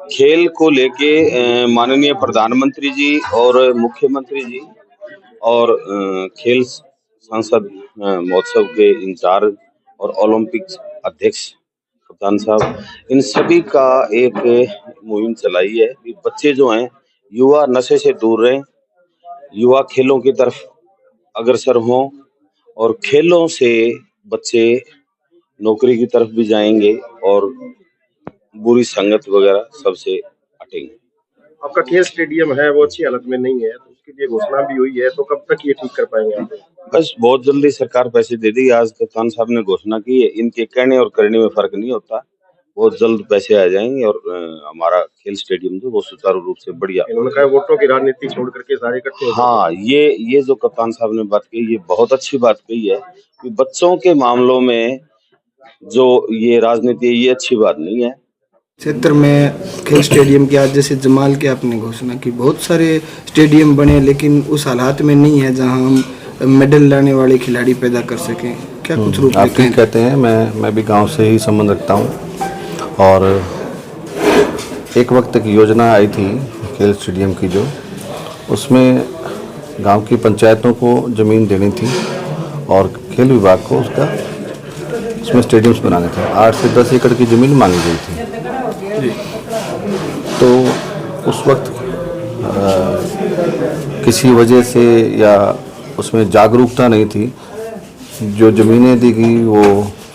खेल को लेके माननीय प्रधानमंत्री जी और मुख्यमंत्री जी और खेल संसद महोत्सव के इंचार्ज और ओलंपिक अध्यक्ष कप्तान साहब, इन सभी का एक मुहिम चलाई है कि बच्चे जो हैं युवा नशे से दूर रहें, युवा खेलों की तरफ अग्रसर हों और खेलों से बच्चे नौकरी की तरफ भी जाएंगे और बुरी संगत वगैरह सबसे हटेंगे। आपका खेल स्टेडियम है वो अच्छी हालत में नहीं है, तो उसके लिए घोषणा भी हुई है, तो कब तक ये ठीक कर पाएंगे आप? बस बहुत जल्दी सरकार पैसे दे देगी। आज कप्तान साहब ने घोषणा की है, इनके कहने और करने में फर्क नहीं होता। बहुत जल्द पैसे आ जाएंगे और हमारा खेल स्टेडियम जो वो सुचारू रूप से बढ़िया। इन्होंने कहा वोटों की राजनीति छोड़ करके सारे इकट्ठे हो जाएं। हाँ, ये जो कप्तान साहब ने बात कही, ये बहुत अच्छी बात कही है कि बच्चों के मामलों में जो ये राजनीति है, ये अच्छी बात नहीं है। क्षेत्र में खेल स्टेडियम की आज जैसे जमाल की आपने घोषणा की, बहुत सारे स्टेडियम बने लेकिन उस हालात में नहीं है जहां हम मेडल लाने वाले खिलाड़ी पैदा कर सकें। क्या कुछ रूप आप ठीक कहते हैं। मैं भी गांव से ही संबंध रखता हूं और एक वक्त की योजना आई थी खेल स्टेडियम की, जो उसमें गांव की पंचायतों को ज़मीन देनी थी और खेल विभाग को उसमें स्टेडियम्स बनाने थे। 8 से 10 एकड़ की ज़मीन मांगी गई थी। तो उस वक्त किसी वजह से या उसमें जागरूकता नहीं थी, जो ज़मीनें दी गई वो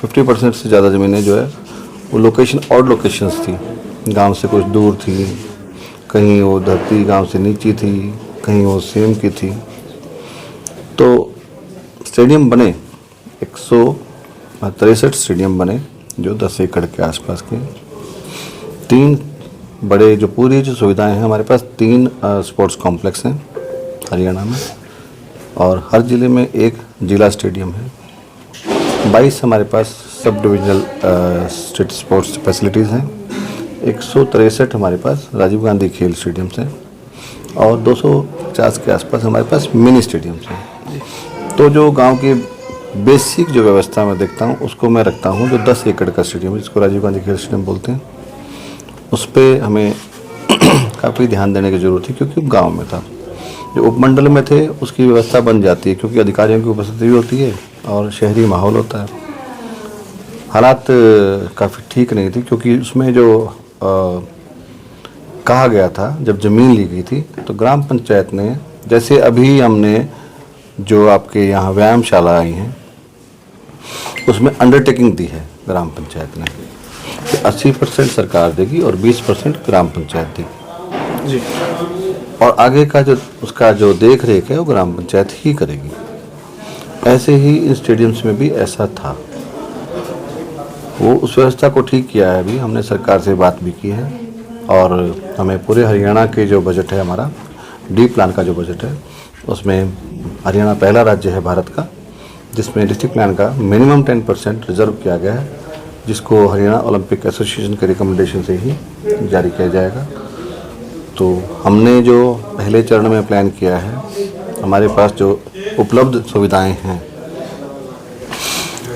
50% से ज़्यादा ज़मीनें जो है वो ऑड लोकेशंस थी, गांव से कुछ दूर थी, कहीं वो धरती गांव से नीची थी, कहीं वो सेम की थी। तो स्टेडियम बने 163 स्टेडियम बने जो 10 एकड़ के आसपास के। 3 बड़े जो पूरी जो सुविधाएं हैं हमारे पास, 3 स्पोर्ट्स कॉम्प्लेक्स हैं हरियाणा में और हर ज़िले में एक जिला स्टेडियम है। 22 हमारे पास sub divisional state sports facilities हैं। 163 हमारे पास राजीव गांधी खेल स्टेडियम्स हैं और 250 के आसपास हमारे पास मिनी स्टेडियम्स हैं। तो जो गांव की बेसिक जो व्यवस्था मैं देखता हूँ उसको मैं रखता हूँ, जो 10 एकड़ का स्टेडियम है जिसको राजीव गांधी खेल स्टेडियम बोलते हैं, उस पर हमें काफ़ी ध्यान देने की ज़रूरत थी क्योंकि गांव में था। जो उपमंडल में थे उसकी व्यवस्था बन जाती है क्योंकि अधिकारियों की उपस्थिति भी होती है और शहरी माहौल होता है। हालात काफ़ी ठीक नहीं थी क्योंकि उसमें जो कहा गया था, जब ज़मीन ली गई थी तो ग्राम पंचायत ने, जैसे अभी हमने जो आपके यहाँ व्यायामशाला आई हैं उसमें अंडरटेकिंग दी है ग्राम पंचायत ने कि 80% सरकार देगी और 20% ग्राम पंचायत देगी जी, और आगे का जो उसका जो देख रेख है वो ग्राम पंचायत ही करेगी। ऐसे ही इन स्टेडियम्स में भी ऐसा था। वो उस व्यवस्था को ठीक किया है। अभी हमने सरकार से बात भी की है और हमें पूरे हरियाणा के जो बजट है, हमारा डी प्लान का जो बजट है, उसमें हरियाणा पहला राज्य है भारत का जिसमें डिस्ट्रिक्ट प्लान का मिनिमम 10% रिजर्व किया गया है, जिसको हरियाणा ओलंपिक एसोसिएशन के रिकमेंडेशन से ही जारी किया जाएगा। तो हमने जो पहले चरण में प्लान किया है, हमारे पास जो उपलब्ध सुविधाएं हैं,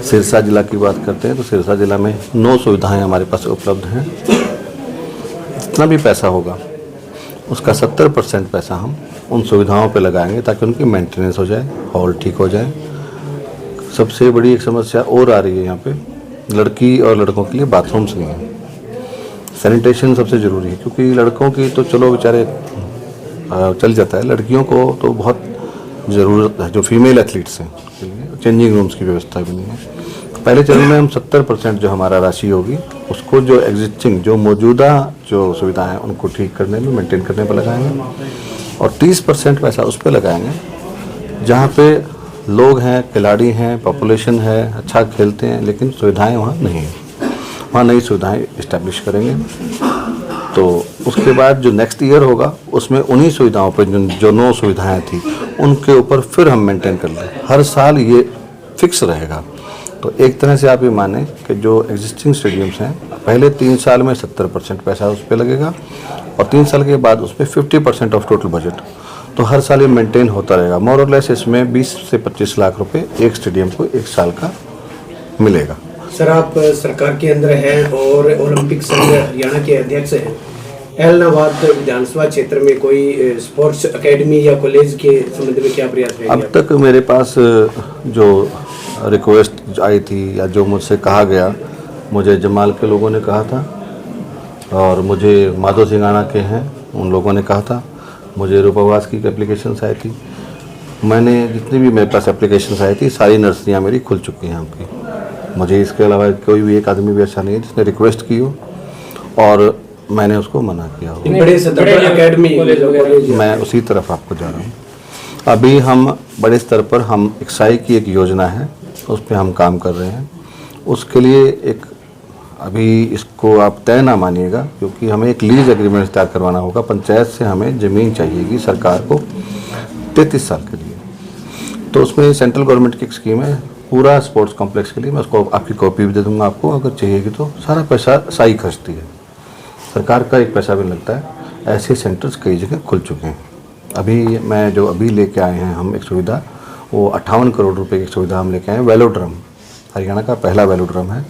सिरसा जिला की बात करते हैं तो सिरसा जिला में 9 सुविधाएं हमारे पास उपलब्ध हैं। जितना भी पैसा होगा उसका 70% पैसा हम उन सुविधाओं पे लगाएंगे ताकि उनकी मेंटेनेंस हो जाए, हॉल ठीक हो जाए। सबसे बड़ी एक समस्या और आ रही है यहाँ पे, लड़की और लड़कों के लिए बाथरूम्स नहीं है। सैनिटेशन सबसे ज़रूरी है क्योंकि लड़कों की तो चलो बेचारे चल जाता है, लड़कियों को तो बहुत ज़रूरत है। जो फीमेल एथलीट्स हैं चेंजिंग रूम्स की व्यवस्था भी नहीं है। पहले चरण में हम 70% जो हमारा राशि होगी उसको जो एग्जिस्टिंग जो मौजूदा जो सुविधाएं हैं उनको ठीक करने में, मेंटेन करने पर लगाएंगे और 30% पैसा उस पर लगाएंगे जहाँ पे लोग हैं, खिलाड़ी हैं, पॉपुलेशन है, अच्छा खेलते हैं लेकिन सुविधाएं वहाँ नहीं हैं। वहाँ नई सुविधाएं इस्टेब्लिश करेंगे। तो उसके बाद जो नेक्स्ट ईयर होगा उसमें उन्हीं सुविधाओं पर जो 9 सुविधाएं थी उनके ऊपर फिर हम मेंटेन कर लें। हर साल ये फिक्स रहेगा। तो एक तरह से आप ये माने कि जो एग्जिस्टिंग स्टेडियम्स हैं पहले 3 साल में 70% पैसा उस पर लगेगा और 3 साल के बाद उसमें 50% ऑफ टोटल बजट। तो हर साल ये मेंटेन होता रहेगा। मोर और लेस इसमें 20 से 25 लाख रुपए एक स्टेडियम को 1 साल का मिलेगा। सर, आप सरकार के अंदर हैं और ओलंपिक संघ हरियाणा के अध्यक्ष हैं, एलनाबाद विधानसभा क्षेत्र में कोई स्पोर्ट्स एकेडमी या कॉलेज के संबंध में क्या प्रयास रहेंगे? अब तक मेरे पास जो रिक्वेस्ट आई थी या जो मुझसे कहा गया, मुझे जमाल के लोगों ने कहा था और मुझे माधो सिंगाना के हैं उन लोगों ने कहा था, मुझे रूपावास की एप्लीकेशंस आई थी। मैंने जितनी भी मेरे पास एप्लीकेशंस आई थी सारी नर्सरियाँ मेरी खुल चुकी हैं आपकी। मुझे इसके अलावा कोई भी एक आदमी भी ऐसा नहीं है जिसने रिक्वेस्ट की हो और मैंने उसको मना किया हो। बड़े स्तर पर एकेडमी मैं उसी तरफ आपको जा रहा हूँ। अभी हम बड़े स्तर पर हम एक्साई की एक योजना है उस पर हम काम कर रहे हैं। उसके लिए एक अभी इसको आप तय ना मानिएगा क्योंकि हमें एक लीज एग्रीमेंट तैयार करवाना होगा। पंचायत से हमें ज़मीन चाहिएगी सरकार को 33 साल के लिए। तो उसमें सेंट्रल गवर्नमेंट की एक स्कीम है पूरा स्पोर्ट्स कॉम्प्लेक्स के लिए। मैं उसको आपकी कॉपी भी दे दूंगा आपको अगर चाहिएगी तो। सारा पैसा साई खर्चती है, सरकार का एक पैसा भी लगता है। ऐसे सेंटर्स कई जगह खुल चुके हैं। अभी लेके आए हैं हम एक सुविधा, वो 58 करोड़ रुपए की सुविधा हम लेके आए हैं। वेलोड्रम हरियाणा का पहला वेलोड्रम है।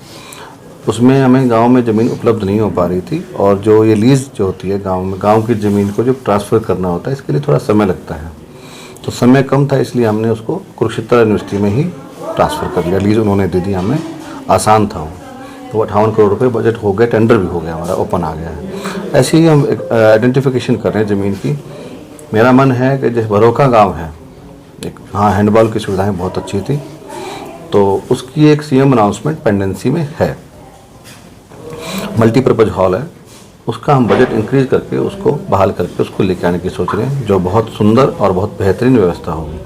उसमें हमें गांव में ज़मीन उपलब्ध नहीं हो पा रही थी और जो ये लीज़ जो होती है गांव में, गांव की ज़मीन को जो ट्रांसफ़र करना होता है इसके लिए थोड़ा समय लगता है। तो समय कम था इसलिए हमने उसको कुरुक्षेत्र यूनिवर्सिटी में ही ट्रांसफ़र कर लिया। लीज़ उन्होंने दे दी हमें, आसान था वो। तो 58 करोड़ रुपए बजट हो गया, टेंडर भी हो गया हमारा, ओपन आ गया है। ऐसे ही हम आइडेंटिफिकेशन कर रहे हैं ज़मीन की। मेरा मन है कि जैसे भरोका गाँव है एक, हाँ हैंडबॉल की सुविधाएँ बहुत अच्छी थी, तो उसकी एक सीएम अनाउंसमेंट पेंडेंसी में है। मल्टीपर्पज़ हॉल है, उसका हम बजट इंक्रीज करके उसको बहाल करके उसको लेके आने की सोच रहे हैं, जो बहुत सुंदर और बहुत बेहतरीन व्यवस्था होगी।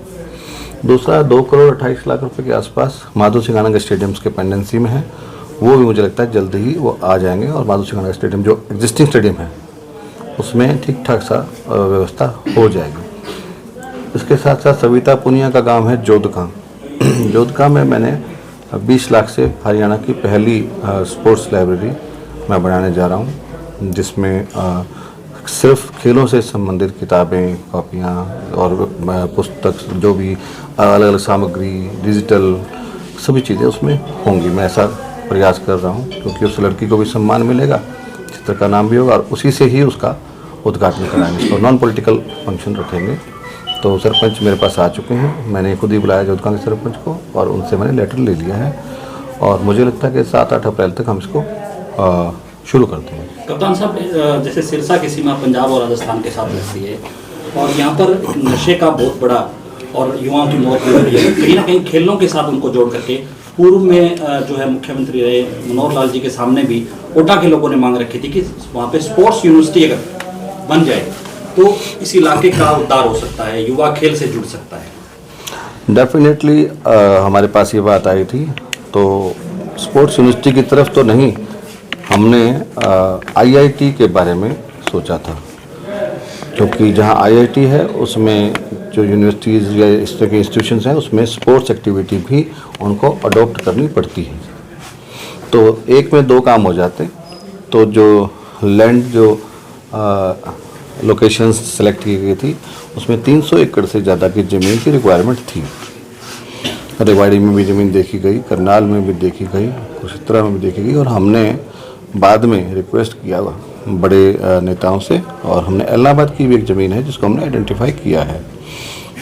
दूसरा 2 करोड़ 28 लाख रुपए के आसपास माधो सिंगाना के स्टेडियम्स के पेंडेंसी में है, वो भी मुझे लगता है जल्दी ही वो आ जाएंगे और माधो सिंगाना स्टेडियम जो एग्जिस्टिंग स्टेडियम है उसमें ठीक ठाक सा व्यवस्था हो जाएगी। इसके साथ साथ सविता पुनिया का गाँव है जोधका। जोधका में मैंने 20 लाख से हरियाणा की पहली स्पोर्ट्स लाइब्रेरी मैं बनाने जा रहा हूँ, जिसमें सिर्फ खेलों से संबंधित किताबें, कॉपियाँ और पुस्तक, जो भी अलग अलग सामग्री, डिजिटल सभी चीज़ें उसमें होंगी। मैं ऐसा प्रयास कर रहा हूँ क्योंकि उस लड़की को भी सम्मान मिलेगा, चित्र का नाम भी होगा और उसी से ही उसका उद्घाटन कराएंगे। इसको नॉन पॉलिटिकल फंक्शन रखेंगे। तो सरपंच मेरे पास आ चुके हैं, मैंने खुद ही बुलाया जोधका के सरपंच को और उनसे मैंने लेटर ले लिया है और मुझे लगता है कि 7-8 अप्रैल तक हम इसको शुरू करते हैं। कप्तान साहब, जैसे सिरसा की सीमा पंजाब और राजस्थान के साथ लगती है और यहाँ पर नशे का बहुत बड़ा और युवाओं की मौत भी हो रही है, कहीं ना कहीं खेलों के साथ उनको जोड़ करके पूर्व में जो है मुख्यमंत्री रहे मनोहर लाल जी के सामने भी ओटा के लोगों ने मांग रखी थी कि वहाँ पे स्पोर्ट्स यूनिवर्सिटी अगर बन जाए तो इस इलाके का उद्धार हो सकता है, युवा खेल से जुड़ सकता है। डेफिनेटली हमारे पास ये बात आई थी, तो स्पोर्ट्स यूनिवर्सिटी की तरफ तो नहीं, हमने आईआईटी के बारे में सोचा था क्योंकि जहाँ आईआईटी है उसमें जो यूनिवर्सिटीज़ या इस तरह के इंस्टीट्यूशंस हैं उसमें स्पोर्ट्स एक्टिविटी भी उनको अडॉप्ट करनी पड़ती है। तो एक में 2 काम हो जाते। तो जो लैंड जो लोकेशंस सेलेक्ट की गई थी उसमें 300 एकड़ से ज़्यादा की ज़मीन की रिक्वायरमेंट थी। रेवाड़ी में भी ज़मीन देखी गई, करनाल में भी देखी गई, कुरुक्षेत्र में भी देखी गई और हमने बाद में रिक्वेस्ट किया बड़े नेताओं से और हमने एलनाबाद की भी एक ज़मीन है जिसको हमने आइडेंटिफाई किया है।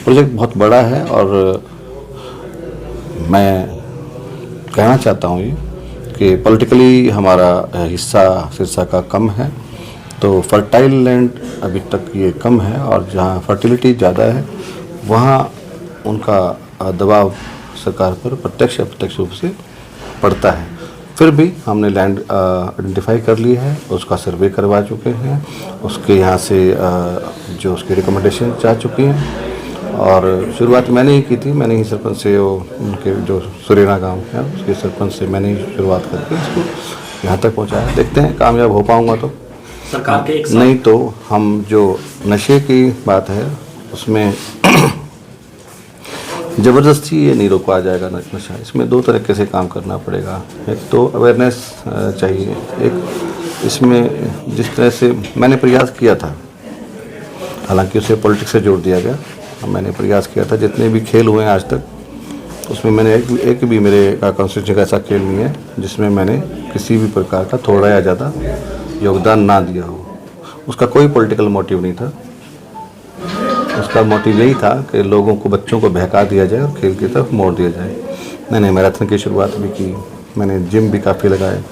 प्रोजेक्ट बहुत बड़ा है और मैं कहना चाहता हूँ ये कि पॉलिटिकली हमारा हिस्सा सिरसा का कम है, तो फर्टाइल लैंड अभी तक ये कम है और जहाँ फर्टिलिटी ज़्यादा है वहाँ उनका दबाव सरकार पर प्रत्यक्ष अप्रत्यक्ष रूप से पड़ता है। फिर भी हमने लैंड आइडेंटिफाई कर ली है, उसका सर्वे करवा चुके हैं, उसके यहाँ से जो उसकी रिकमेंडेशन चाह चुकी हैं और शुरुआत मैंने ही की थी। मैंने ही सरपंच से उनके जो सुरेना गांव है उसके सरपंच से मैंने ही शुरुआत करके इसको यहाँ तक पहुँचाया। देखते हैं कामयाब हो पाऊँगा तो सरकार के एक नहीं तो हम जो नशे की बात है उसमें ज़बरदस्ती ये नहीं रोका जाएगा नशा। इसमें 2 तरीके से काम करना पड़ेगा। एक तो अवेयरनेस चाहिए, एक इसमें जिस तरह से मैंने प्रयास किया था, हालांकि उसे पॉलिटिक्स से जोड़ दिया गया, मैंने प्रयास किया था जितने भी खेल हुए हैं आज तक उसमें मैंने एक भी मेरे कॉन्स्टिट्यूशन का ऐसा खेल नहीं है जिसमें मैंने किसी भी प्रकार का थोड़ा या ज़्यादा योगदान ना दिया हो। उसका कोई पॉलिटिकल मोटिव नहीं था। उसका मोटिव यही था कि लोगों को, बच्चों को बहका दिया जाए और खेल की तरफ मोड़ दिया जाए। मैंने मैराथन की शुरुआत भी की, मैंने जिम भी काफ़ी लगाए,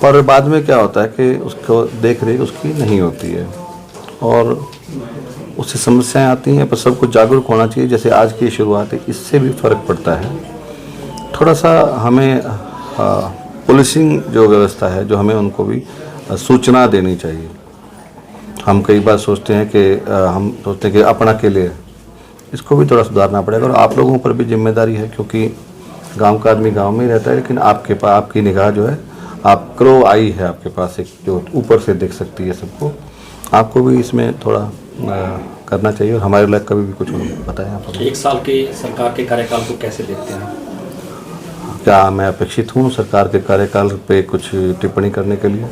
पर बाद में क्या होता है कि उसको देख रेख उसकी नहीं होती है और उससे समस्याएं आती हैं। पर सबको जागरूक होना चाहिए। जैसे आज की शुरुआत है, इससे भी फ़र्क पड़ता है। थोड़ा सा हमें पुलिसिंग जो व्यवस्था है, जो हमें उनको भी सूचना देनी चाहिए। हम कई बार सोचते हैं कि अपना के लिए, इसको भी थोड़ा सुधारना पड़ेगा। और आप लोगों पर भी जिम्मेदारी है, क्योंकि गांव का आदमी गांव में ही रहता है, लेकिन आपकी निगाह जो है, आप क्रो आई है आपके पास, एक जो ऊपर से देख सकती है सबको। आपको भी इसमें थोड़ा करना चाहिए। और हमारे लायक कभी भी कुछ बताएं आप। 1 साल के सरकार के कार्यकाल को कैसे देखते हैं? क्या मैं अपेक्षित हूँ सरकार के कार्यकाल पे कुछ टिप्पणी करने के लिए?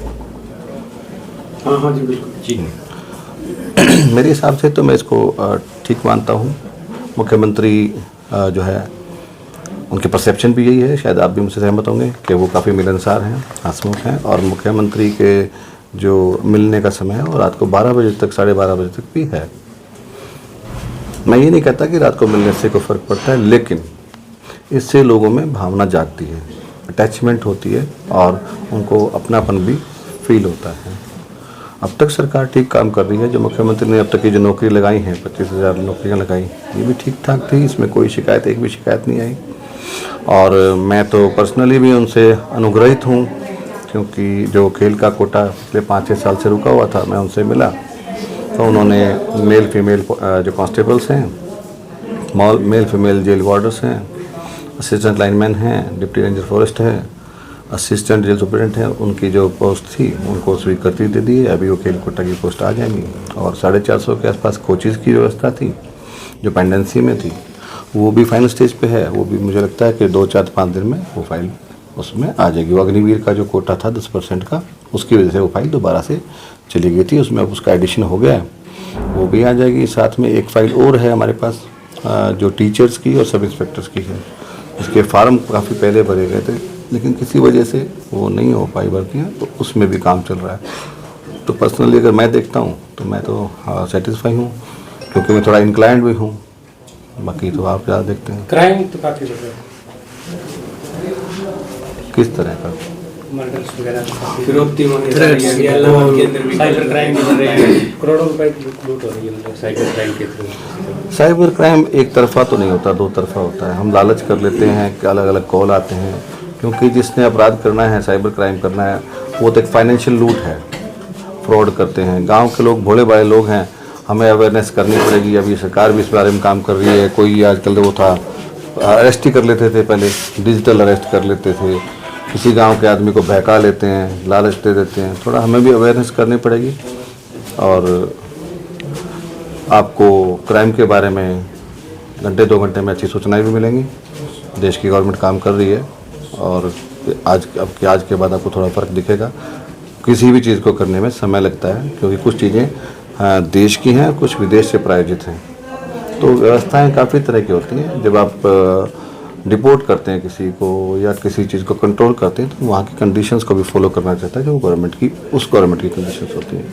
हाँ जी बिल्कुल जी। मेरे हिसाब से तो मैं इसको ठीक मानता हूँ। मुख्यमंत्री जो है, उनकी परसेप्शन भी यही है, शायद आप भी मुझसे सहमत होंगे, कि वो काफ़ी मिलनसार हैं, हंसमुख हैं। और मुख्यमंत्री के जो मिलने का समय है वो रात को 12 बजे तक, 12:30 बजे तक भी है। मैं ये नहीं कहता कि रात को मिलने से कोई फ़र्क पड़ता है, लेकिन इससे लोगों में भावना जागती है, अटैचमेंट होती है और उनको अपनापन भी फील होता है। अब तक सरकार ठीक काम कर रही है। जो मुख्यमंत्री ने अब तक की जो नौकरी लगाई हैं, 25,000 नौकरियां लगाई, ये भी ठीक ठाक थी। इसमें कोई शिकायत, एक भी शिकायत नहीं आई। और मैं तो पर्सनली भी उनसे अनुग्रहित हूँ, क्योंकि जो खेल का कोटा पिछले 5-6 साल से रुका हुआ था, मैं उनसे मिला तो उन्होंने मेल फीमेल जो कांस्टेबल्स हैं, मेल फीमेल जेल वार्डर्स हैं, असिस्टेंट लाइनमैन हैं, डिप्टी रेंजर फॉरेस्ट है, असिस्टेंट जेल सुपरिटेंडेंट हैं, उनकी जो पोस्ट थी उनको स्वीकृति दे दी है। अभी वो खेल कोटा की पोस्ट आ जाएंगी। और 450 के आसपास कोचेज़ की व्यवस्था थी जो पेंडेंसी में थी, वो भी फाइनल स्टेज पे है। वो भी मुझे लगता है कि 2-4-5 दिन में वो फाइल उसमें आ जाएगी। वो अग्निवीर का जो कोटा था 10% का, उसकी वजह से वो फाइल दोबारा से चली गई थी, उसमें अब उसका एडिशन हो गया है, वो भी आ जाएगी। साथ में एक फ़ाइल और है हमारे पास, जो टीचर्स की और सब इंस्पेक्टर्स की है। उसके फार्म काफ़ी पहले भरे गए थे, लेकिन किसी वजह से वो नहीं हो पाई भर्तियाँ, तो उसमें भी काम चल रहा है। तो पर्सनली अगर मैं देखता हूँ तो मैं तो सेटिस्फाई हूँ, क्योंकि मैं थोड़ा इंक्लाइंड भी हूँ। बाकी तो आप ज़्यादा देखते हैं। क्राइम तो काफ़ी बढ़ रहा है, किस तरह का मर्डर्स वगैरह, फिरौती होने जा रही है, इलाहाबाद के अंदर भी साइबर क्राइम बढ़ रहे हैं, करोड़ों रुपए की लूट हो रही है, मतलब साइबर क्राइम के थ्रू। साइबर क्राइम एक तरफा तो नहीं होता, 2 तरफा होता है। हम लालच कर लेते हैं कि अलग अलग कॉल आते हैं, क्योंकि जिसने अपराध करना है, साइबर क्राइम करना है, वो तो एक फाइनेंशियल लूट है, फ्रॉड करते हैं। गांव के लोग भोले भाले लोग हैं, हमें अवेयरनेस करनी पड़ेगी। अभी सरकार भी इस बारे में काम कर रही है। कोई आजकल वो था, अरेस्ट ही कर लेते थे, पहले डिजिटल अरेस्ट कर लेते थे, किसी गांव के आदमी को बहका लेते हैं, लालच दे देते हैं। थोड़ा हमें भी अवेयरनेस करनी पड़ेगी। और आपको क्राइम के बारे में घंटे 2 घंटे में अच्छी सूचनाएं भी मिलेंगी। देश की गवर्नमेंट काम कर रही है और आज के बाद आपको थोड़ा फ़र्क दिखेगा। किसी भी चीज़ को करने में समय लगता है, क्योंकि कुछ चीज़ें देश की हैं, कुछ विदेश से प्रायोजित हैं। तो व्यवस्थाएं काफ़ी तरह की होती हैं। जब आप डिपोर्ट करते हैं किसी को या किसी चीज़ को कंट्रोल करते हैं, तो वहाँ की कंडीशंस को भी फॉलो करना चाहता है, जो गवर्नमेंट की, उस गवर्नमेंट की कंडीशंस होती हैं।